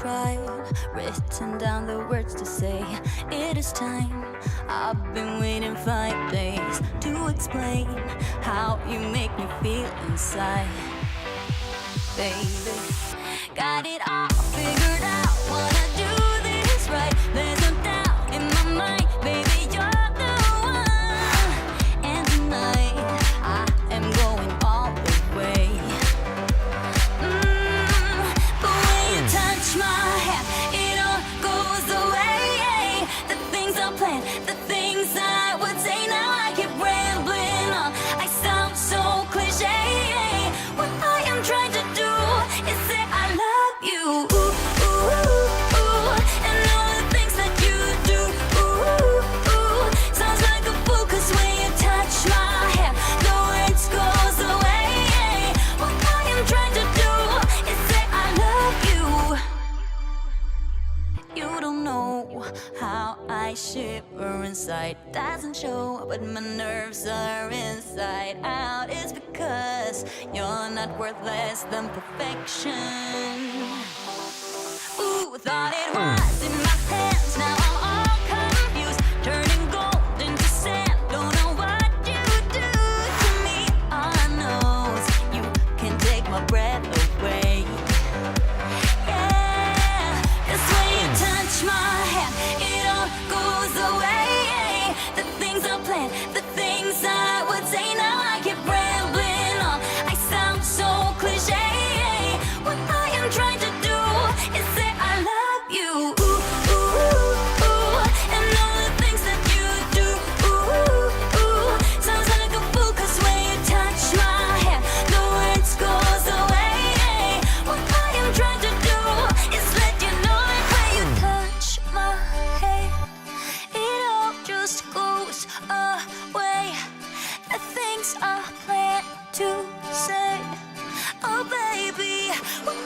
tried, written down the words to say. It is time. I've been waiting 5 days to explain how you make me feel inside. Baby, got it all figured out. Wanna do this right. There's no doubt in my mind. Baby, you're the one. And tonight I am going all the way. The way you touch my hand, it all goes away. The things I planned, the things I would say. Now I keep rambling on. I sound so cliche. What I am trying to do is say I love you. Ooh, ooh, ooh. And all the things that you do. Ooh, ooh. Sounds like a fool, 'cause when you touch my hair, the words goes away. What I am trying to do is say I love you. You don't know how I shiver inside. Doesn't show, but my nerves are inside out. It's because you're not worth less than perfection. Ooh, thought it was in my hands. Now I'm all confused, turning gold into sand. Don't know what you do to me. All I know is you can take my breath away. Yeah, 'cause when you touch my hand, it all goes away. The things I planned, the things I would say. Now I keep rambling on. I sound so cliche. What I am trying to do is say I love you. Ooh, ooh, ooh. And all the things that you do. Ooh, ooh. Sounds like a fool, 'cause when you touch my hand, the words goes away. What I am trying to do is let you know that when you touch my hand, it all just goes away. The things I plan to say. Oh baby, what